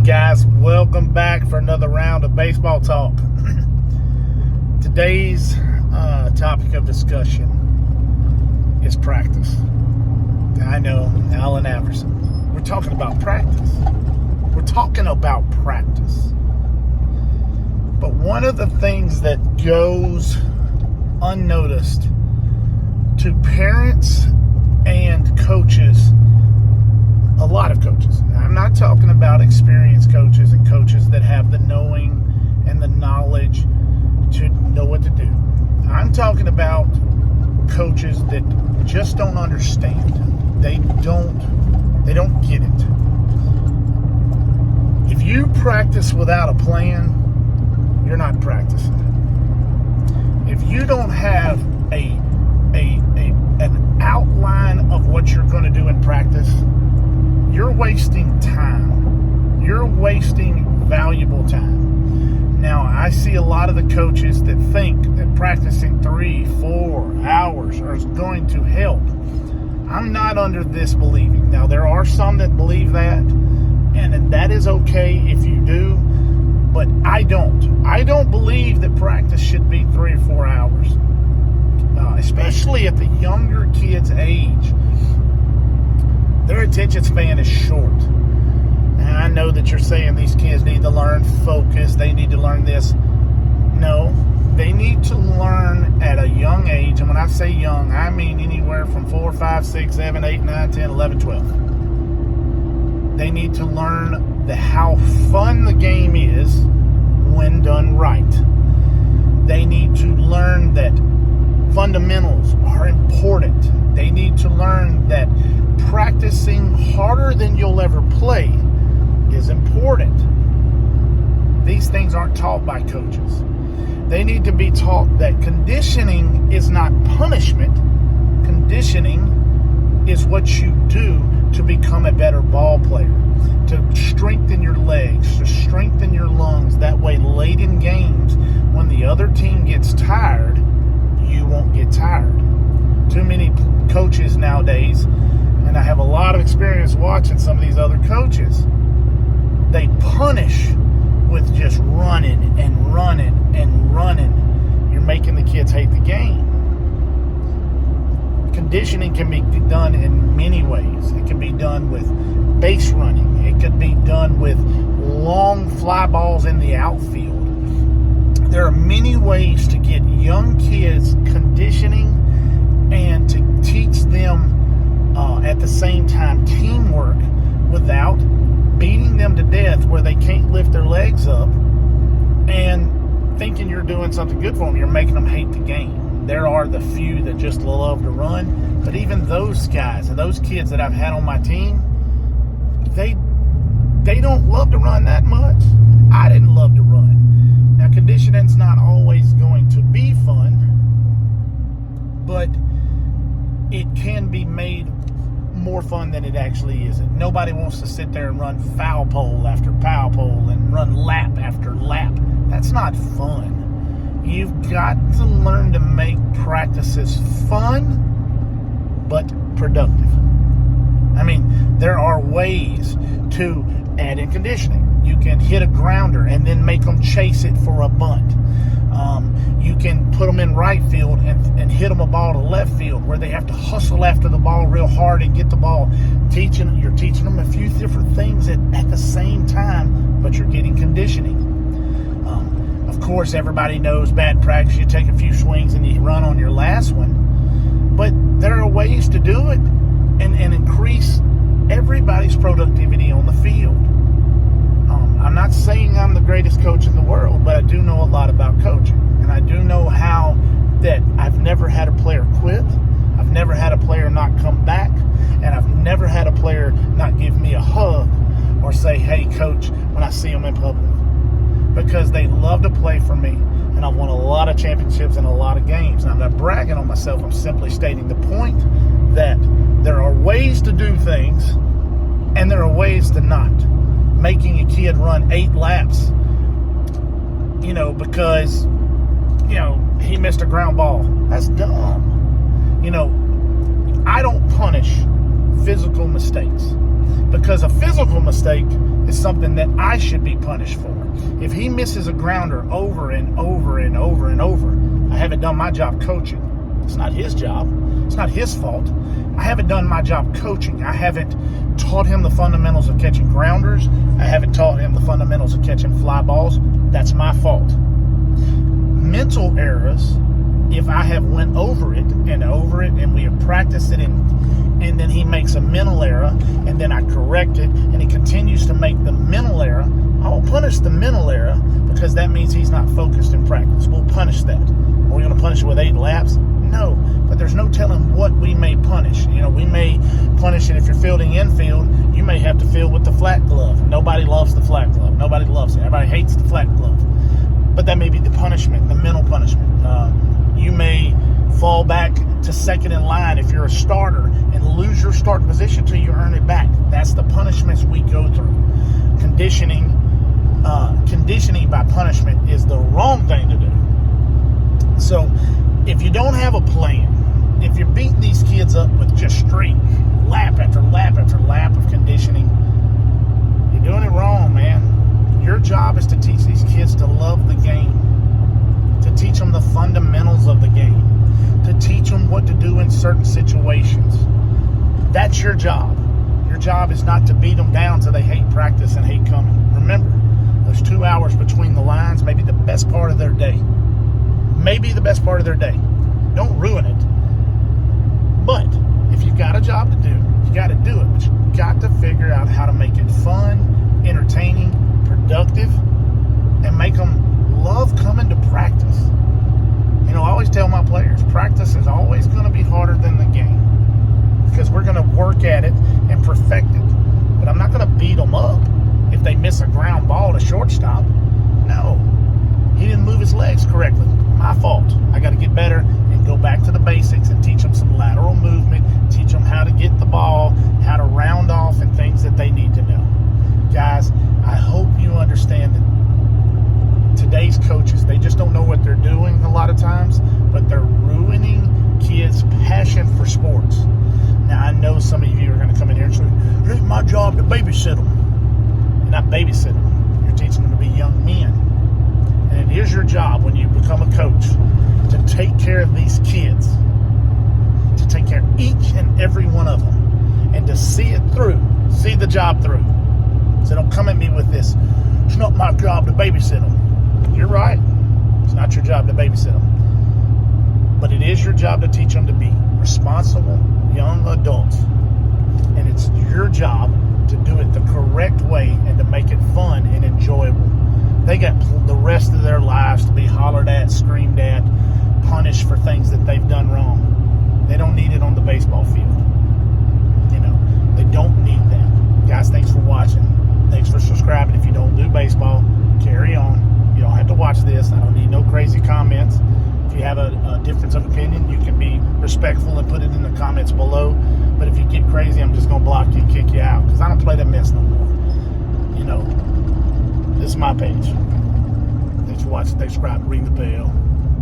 guys, welcome back for another round of baseball talk. Today's topic of discussion is practice. I know, Alan Averson. We're talking about practice. But one of the things that goes unnoticed to parents and coaches, a lot of coaches. I'm not talking about experienced coaches and coaches that have the knowing and the knowledge to know what to do. I'm talking about coaches that just don't understand. They don't get it. If you practice without a plan, you're not practicing. If you don't have an outline of what you're going to do in practice, you're wasting time. You're wasting valuable time. Now, I see a lot of the coaches that think that practicing 3-4 hours is going to help. I'm not under this believing. Now, there are some that believe that, and that is okay if you do, but I don't. I don't believe that practice should be 3 or 4 hours, especially at the younger kids' age. Their attention span is short. And I know that you're saying these kids need to learn focus. They need to learn this. No, they need to learn at a young age. And when I say young, I mean anywhere from 4, 5, 6, 7, 8, 9, 10, 11, 12. They need to learn how fun the game is when done right. They need to learn that fundamentals are important. They need to learn that practicing harder than you'll ever play is important. These things aren't taught by coaches. They need to be taught that conditioning is not punishment. Conditioning is what you do to become a better ball player, to strengthen your legs, to strengthen your lungs. That way, late in games, when the other team gets tired, you won't get tired. Too many coaches nowadays, and I have a lot of experience watching some of these other coaches, they punish with just running and running and running. You're making the kids hate the game. Conditioning can be done in many ways. It can be done with base running. It could be done with long fly balls in the outfield. There are many ways to get young kids conditioning and to teach them at the same time teamwork without beating them to death where they can't lift their legs up and thinking you're doing something good for them. You're making them hate the game. There are the few that just love to run, but even those guys and those kids that I've had on my team, they don't love to run that much. I didn't love to run. Now, conditioning's not always going to be fun, but it can be made more fun than it actually is. And nobody wants to sit there and run foul pole after foul pole and run lap after lap. That's not fun. You've got to learn to make practices fun, but productive. I mean, there are ways to add in conditioning. You can hit a grounder and then make them chase it for a bunt. You can put them in right field and hit them a ball to left field where they have to hustle after the ball real hard and get the ball. You're teaching them a few different things at the same time, but you're getting conditioning. Of course, everybody knows bad practice. You take a few swings and you run on your last one. But there are ways to do it and increase everybody's productivity on the field. I'm not saying I'm the greatest coach in the world, but I do know a lot about coaching. And I do know how that I've never had a player quit. I've never had a player not come back. And I've never had a player not give me a hug or say, hey, coach, when I see them in public. Because they love to play for me. And I've won a lot of championships and a lot of games. And I'm not bragging on myself. I'm simply stating the point that there are ways to do things and there are ways to not. Making a kid run 8 laps, because, he missed a ground ball. That's dumb. I don't punish physical mistakes because a physical mistake is something that I should be punished for. If he misses a grounder over and over and over and over, I haven't done my job coaching. It's not his job. It's not his fault. I haven't done my job coaching. I haven't taught him the fundamentals of catching grounders. I haven't taught him the fundamentals of catching fly balls. That's my fault. Mental errors, if I have went over it and we have practiced it and then he makes a mental error and then I correct it and he continues to make the mental error, I will punish the mental error because that means he's not focused in practice. We'll punish that. Are we going to punish it with 8 laps? No, but there's no telling what we may punish. We may punish it if you're fielding infield. You may have to field with the flat glove. Nobody loves the flat glove. Nobody loves it. Everybody hates the flat glove. But that may be the punishment, the mental punishment. You may fall back to second in line if you're a starter and lose your start position till you earn it back. That's the punishments we go through. Conditioning by punishment is the wrong thing to do. So if you don't have a plan, if you're beating these kids up with just straight lap after lap after lap of conditioning, you're doing it wrong, man. Your job is to teach these kids to love the game, to teach them the fundamentals of the game, to teach them what to do in certain situations. That's your job. Your job is not to beat them down so they hate practice and hate coming. Remember, those 2 hours between the lines may be the best part of their day. Maybe the best part of their day. Don't ruin it. But if you've got a job to do, you got to do it. But you've got to figure out how to make it fun, entertaining, productive, and make them love coming to practice. I always tell my players, practice is always going to be harder than the game because we're going to work at it and perfect it. But I'm not going to beat them up if they miss a ground ball to shortstop. No. He didn't move his legs correctly. My fault. I got to get better and go back to the basics and teach them some lateral movement, teach them how to get the ball, how to round off, and things that they need to know. Guys, I hope you understand that today's coaches, they just don't know what they're doing a lot of times, but they're ruining kids' passion for sports. Now, I know some of you are going to come in here and say, it ain't my job to babysit them. You're not babysitting them. You're teaching them to be young men. And it is your job when you become a coach to take care of these kids, to take care of each and every one of them, and to see it through, see the job through. So don't come at me with this, it's not my job to babysit them. You're right. It's not your job to babysit them. But it is your job to teach them to be responsible young adults. And it's your job to do it the correct way and to make it fun and enjoyable. They got the rest of their lives to be hollered at, screamed at, punished for things that they've done wrong. They don't need it on the baseball field. They don't need that. Guys, thanks for watching. Thanks for subscribing. If you don't do baseball, carry on. You don't have to watch this. I don't need no crazy comments. If you have a difference of opinion, you can be respectful and put it in the comments below. But if you get crazy, I'm just going to block you and kick you out because I don't play that mess no more. This is my page. Thanks for watching. Thanks for subscribing. Ring the bell.